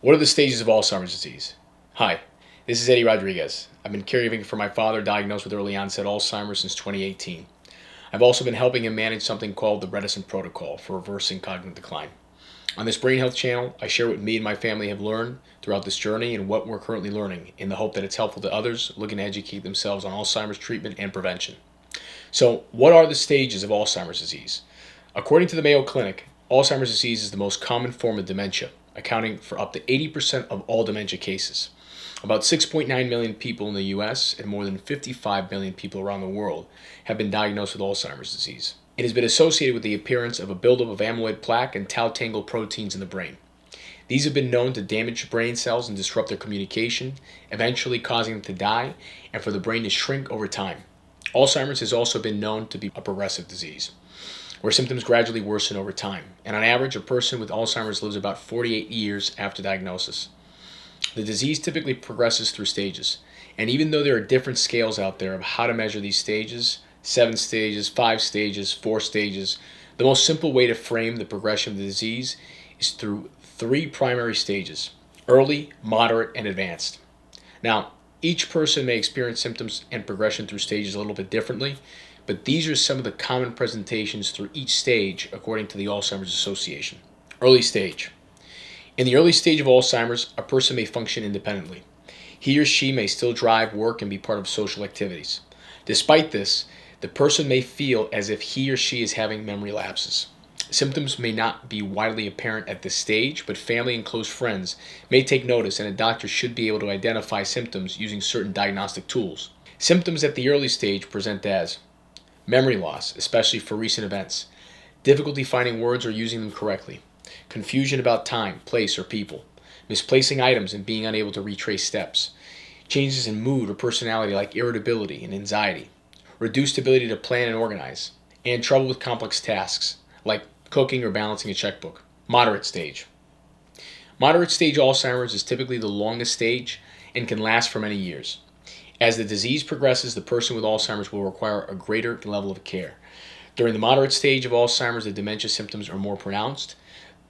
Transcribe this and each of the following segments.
What are the stages of Alzheimer's disease? Hi, this is Eddie Rodriguez. I've been caregiving for my father diagnosed with early onset Alzheimer's since 2018. I've also been helping him manage something called the Bredesen Protocol for reversing cognitive decline. On this Brain Health channel, I share what me and my family have learned throughout this journey and what we're currently learning in the hope that it's helpful to others looking to educate themselves on Alzheimer's treatment and prevention. So, what are the stages of Alzheimer's disease? According to the Mayo Clinic, Alzheimer's disease is the most common form of dementia, accounting for up to 80% of all dementia cases. About 6.9 million people in the US and more than 55 million people around the world have been diagnosed with Alzheimer's disease. It has been associated with the appearance of a buildup of amyloid plaque and tau tangle proteins in the brain. These have been known to damage brain cells and disrupt their communication, eventually causing them to die and for the brain to shrink over time. Alzheimer's has also been known to be a progressive disease, where symptoms gradually worsen over time, and on average, a person with Alzheimer's lives about 48 years after diagnosis. The disease typically progresses through stages, and even though there are different scales out there of how to measure these stages, 7 stages, 5 stages, 4 stages, the most simple way to frame the progression of the disease is through 3 primary stages: early, moderate, and advanced. Now, each person may experience symptoms and progression through stages a little bit differently, but these are some of the common presentations through each stage according to the Alzheimer's Association. Early stage. In the early stage of Alzheimer's, a person may function independently. He or she may still drive, work, and be part of social activities. Despite this, the person may feel as if he or she is having memory lapses. Symptoms may not be widely apparent at this stage, but family and close friends may take notice, and a doctor should be able to identify symptoms using certain diagnostic tools. Symptoms at the early stage present as memory loss, especially for recent events, difficulty finding words or using them correctly, confusion about time, place, or people, misplacing items and being unable to retrace steps, changes in mood or personality like irritability and anxiety, reduced ability to plan and organize, and trouble with complex tasks like cooking or balancing a checkbook. Moderate stage. Moderate stage Alzheimer's is typically the longest stage and can last for many years. As the disease progresses, the person with Alzheimer's will require a greater level of care. During the moderate stage of Alzheimer's, the dementia symptoms are more pronounced.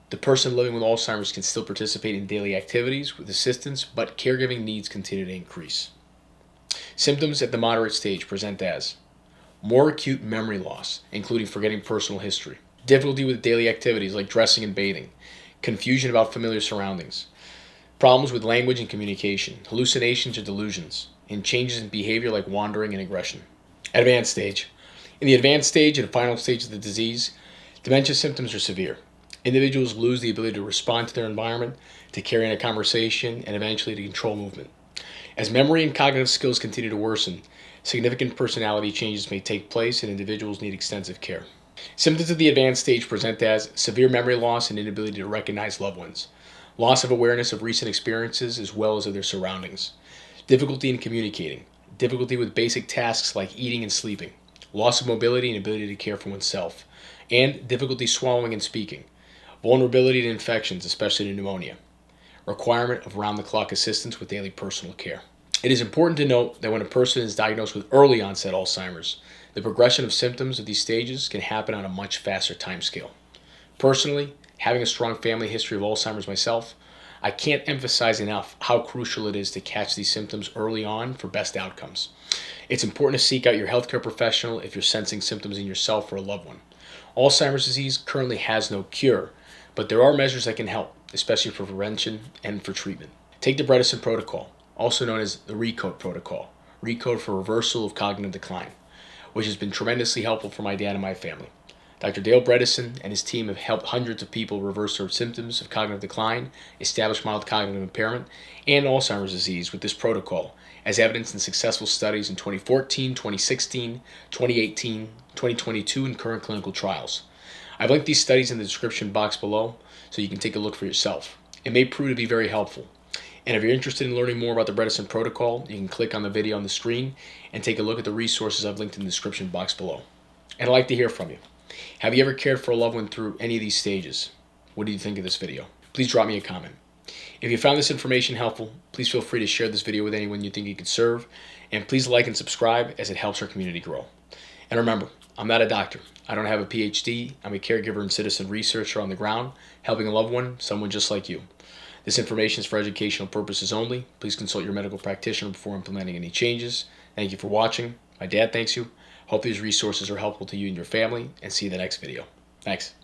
The person living with Alzheimer's can still participate in daily activities with assistance, but caregiving needs continue to increase. Symptoms at the moderate stage present as more acute memory loss, including forgetting personal history, difficulty with daily activities like dressing and bathing, confusion about familiar surroundings, problems with language and communication, hallucinations or delusions, and changes in behavior like wandering and aggression. Advanced stage. In the advanced stage and final stage of the disease, dementia symptoms are severe. Individuals lose the ability to respond to their environment, to carry on a conversation, and eventually to control movement. As memory and cognitive skills continue to worsen, significant personality changes may take place and individuals need extensive care. Symptoms of the advanced stage present as severe memory loss and inability to recognize loved ones, loss of awareness of recent experiences as well as of their surroundings, difficulty in communicating, difficulty with basic tasks like eating and sleeping, loss of mobility and ability to care for oneself, and difficulty swallowing and speaking, vulnerability to infections, especially to pneumonia, requirement of round-the-clock assistance with daily personal care. It is important to note that when a person is diagnosed with early onset Alzheimer's, the progression of symptoms of these stages can happen on a much faster timescale. Personally, having a strong family history of Alzheimer's myself, I can't emphasize enough how crucial it is to catch these symptoms early on for best outcomes. It's important to seek out your healthcare professional if you're sensing symptoms in yourself or a loved one. Alzheimer's disease currently has no cure, but there are measures that can help, especially for prevention and for treatment. Take the Bredesen Protocol, also known as the RECODE Protocol, RECODE for reversal of cognitive decline, which has been tremendously helpful for my dad and my family. Dr. Dale Bredesen and his team have helped hundreds of people reverse their symptoms of cognitive decline, establish mild cognitive impairment, and Alzheimer's disease with this protocol, as evidenced in successful studies in 2014, 2016, 2018, 2022, and current clinical trials. I've linked these studies in the description box below so you can take a look for yourself. It may prove to be very helpful. And if you're interested in learning more about the Bredesen Protocol, you can click on the video on the screen and take a look at the resources I've linked in the description box below. And I'd like to hear from you. Have you ever cared for a loved one through any of these stages? What do you think of this video? Please drop me a comment. If you found this information helpful, please feel free to share this video with anyone you think it could serve, and please like and subscribe as it helps our community grow. And remember, I'm not a doctor. I don't have a PhD. I'm a caregiver and citizen researcher on the ground, helping a loved one, someone just like you. This information is for educational purposes only. Please consult your medical practitioner before implementing any changes. Thank you for watching. My dad thanks you. Hope these resources are helpful to you and your family, and see you in the next video. Thanks.